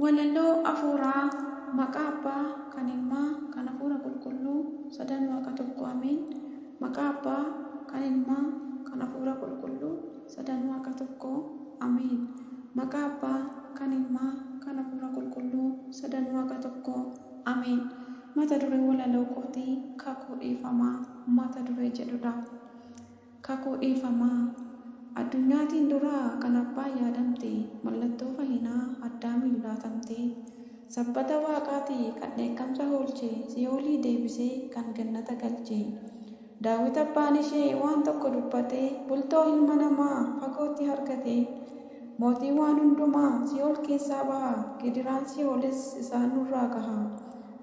Walaloo afuuraa maqaa abbaa kan ilmaa kan hafuura qulqulluu sadan waaqa tokko ameen. Maqaa abbaa kan ilmaa kan hafuura qulqulluu sadan waaqa tokko ameen. Maqaa abbaa kan ilmaa kan hafuura qulqulluu sadan waaqa tokko ameen. Mata duree walaloo kootii kakuu dhiifamaa mata duree jedhudha. Kakuu dhiifamaa addunyaatiin duraa kan abbaa yaadamte mallattoo fayyinaa addaamiin laatamte sabbata waaqaatii kan dheekkamsa oolche si'oolii deebisee kan gannata galche daawit abbaan ishee waan tokko dubbatee bultoo ilma namaa fagootti argate mootii waan hundumaa si'ool keessaa baha gidiraan si'oolis isaan nurraa gaha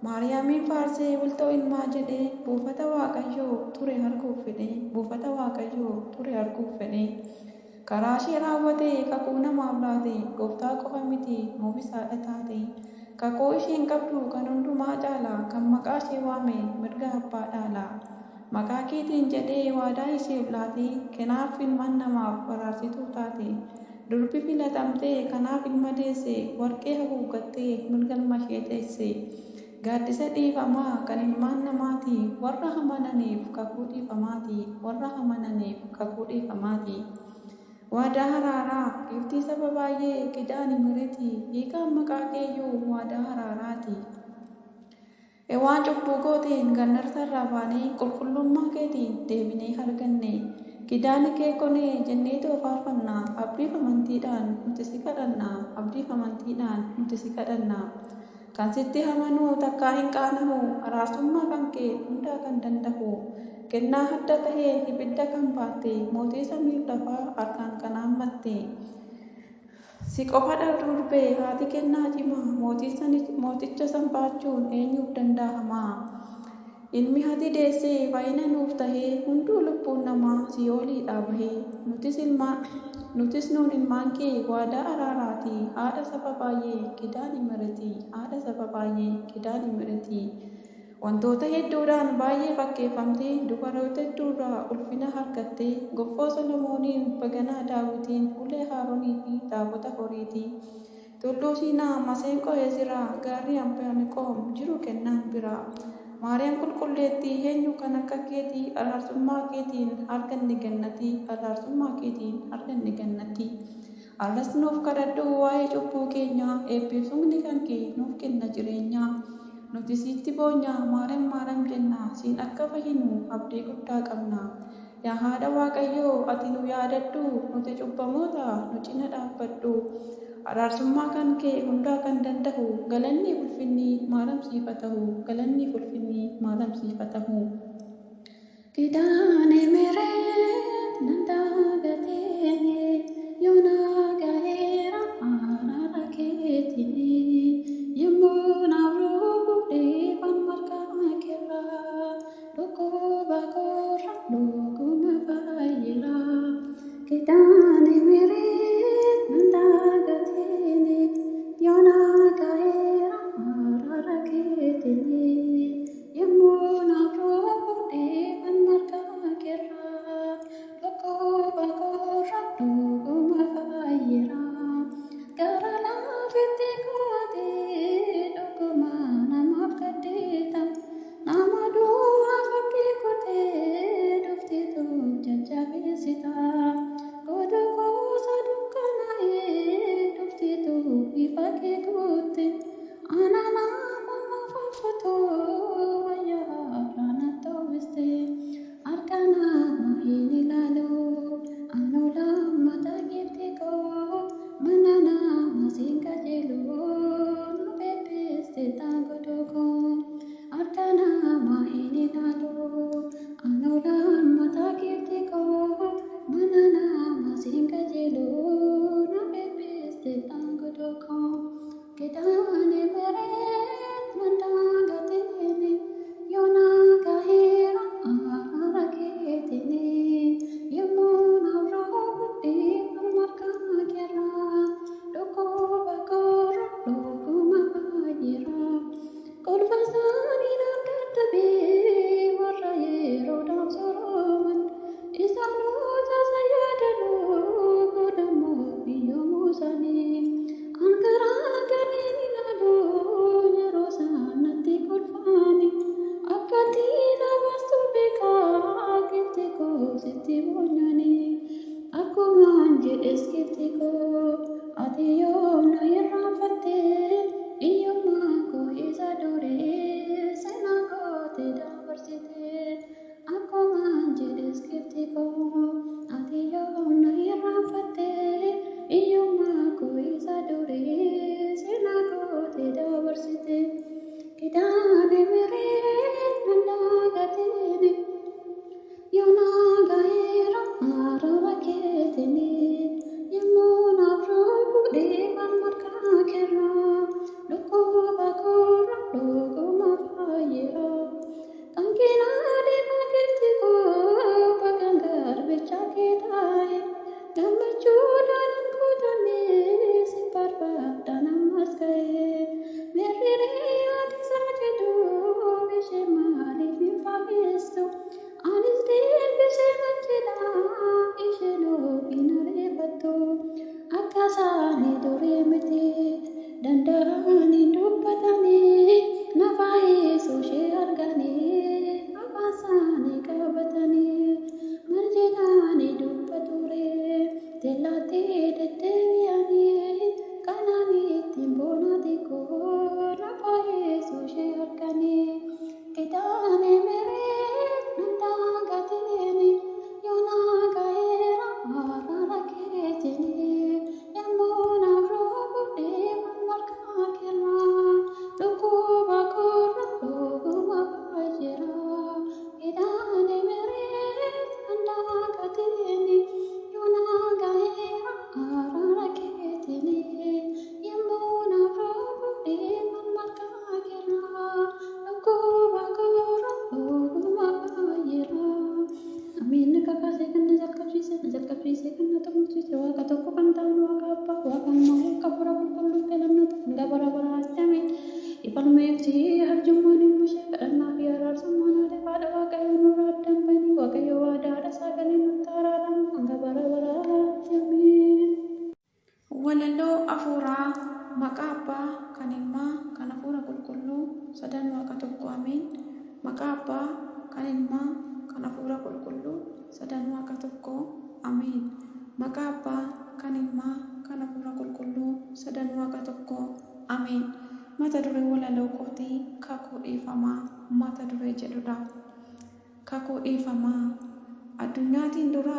maariyaamiin faarsee bultoo ilmaa jedhee buufata waaqayyoo ture arguuf fedhe buufata waaqayyoo ture arguuf fedhe karaa ishee raawwate kakuu namaaf laate gooftaa qofa miti nuufis haadha taate kakuu isheen qabdu kan hundumaa caala kan maqaa ishee waame mirga abbaa dhaala maqaa keetiin jedhee waadaa isheef laate kanaaf ilmaan namaaf baraarsituu taate durbi filatamtee kanaaf ilma deesse warqee haguuggattee mirga ilma ishee teesse gaaddisa dhiifamaa kan ilmaan namaati warra amananiif kakuu dhiifamaati warra amananiif kakuu dhiifamaati. Waadaa haraaraa giftii saba baay'ee qidaani miriti hiikaan maqaa keeyyuu waadaa haraaraati. Ewaan cubbuu gooteen gannartarraa baanee qulqullummaa keetiin deebinee arganne qidaani kee konee jennee faarfanna abdiif amantiidhaan nuti si kadhanna abdiif amantiidhaan nuti si kadhanna. Kan sitti amanuu takkaa hin qaanamu araarsummaa kan kee hundaa kan danda'u kennaa adda tahee ibidda kan baatte mootii samiif lafaa harkaan kan hammatte si qofa durbee haati kennaa cimaa mooticha san baachuun eenyuuf danda'ama ilmi hati deessee baay'ina nuuf tahee hunduu lubbuun namaa si'ooliidhaa bahee nutis nuun ilmaan kee waadaa araaraati haadha saba baay'ee qidaani miriti haadha saba baay'ee qidaani miriti wantoota hedduudhaan baay'ee fakkeeffamtee dubaroota hedduurraa ulfina argattee goffoo solomooniin baganaa daawitiin ulee haaroonii fi taabota horiiti tulluu siinaa maseenqoo eziraa gaarii amphiyamiqoom jiru kennaan biraa maariyaam qulqulleettii eenyu kan akka keetii araarsummaa keetiin arganne gannatii araarsummaa keetiin arganne gannatii arras nuuf kadhadhu waa'ee cubbuu keenyaa eebbifamni kan kee nuuf kenna jireenyaa nuti sitti boonyaa maariyaam jenna siin akka fayyinu abdii guddaa qabna yaa haadha waaqayyoo ati nu yaadadhu nuti cubbamoota nu cina dhaabbadhu araarsummaa kan kee hundaa kan danda'u galanni ulfinni maaramsiifatahu galanni ulfinni maaramsiifatahu. Kidaane mereet nandagateene yoonaa gaheera araara keetini yemmuu naafuu bu'eefan margaa keerraa dhukkuba koorra dhuguma baay'eera. Kidaane mereet nandagateene yoonaa gaheera araara keetini yemmuu naafuu bu'eefan margaa keerraa dhukkuba koorra dhuguma baay'eera. Gara laafitti kootee dhuguma namaaf gaddeeta nama du'aa fakkii kootee dhufteetu jajjabeessita goda goosa dukkanaa'ee dhufteetu ifa kee goote ana nama faarfatoo wayyaa raana ta'uuste harka nama hin ilaalu anu lammata gifti koo mana nama siin qajeeluu nu beebbiste taangodoo koo harka nama hin ilaalu anu lammata gifti koo mana nama siin qajeeluu nu beebbiste taangodoo koo kidaane mereet mandagateene yoonaa gaheera araara keetini yemmuu naafuu bu'eefan margaa keerraa dhukkuba koorra dhuguma baay'eera. Kolfa isaaniin adda dadhabee warra yeroodhaaf sorooman isaanota yaadaluu godhamoo biyyoomuu isaanii angaraa kanneen boonati koona baay'eesu ishee harkanii qixaane meree nandaa gateeni yoonaa gaheera araara keetini yemmuu naaf roobudhee markaa kenna dhukkuba korra dhuguma baay'eera qixaane meree nandaa gateeni yoonaa gaheera araara keetini yemmuu naaf roobudhee markaa kenna dhukkuba korra dhuguma baay'eera. Amin kakasih kena jalkaprise kena tumurchise waaqa tokko kan ta'an waaqa abbaa waaqa ammaa waaqa fura qulqulluu beelamnata hanga bara baraatti amin ifalmeefti arjummaan hin bushee kadhannaa fi araarsummaan haadha haadha waaqayyo nurraa addan banii waaqayyo waadaadha sagalee nutti araaramu hanga bara baraatti amin. Walaloo afuuraa maqaa abbaa kan ilmaa kan hafuura qulqulluu sadan waaqa tokko amin. Maqaa abbaa kan ilmaa kan hafuura qulqulluu sadan waaqa tokko amin. Maqaa abbaa kan ilmaa kan hafuura qulqulluu sadan waaqa tokko amin. Mata duree walaloo kootii kakuu dhiifamaa mata duree jedhudha. Kakuu dhiifamaa addunyaatiin duraa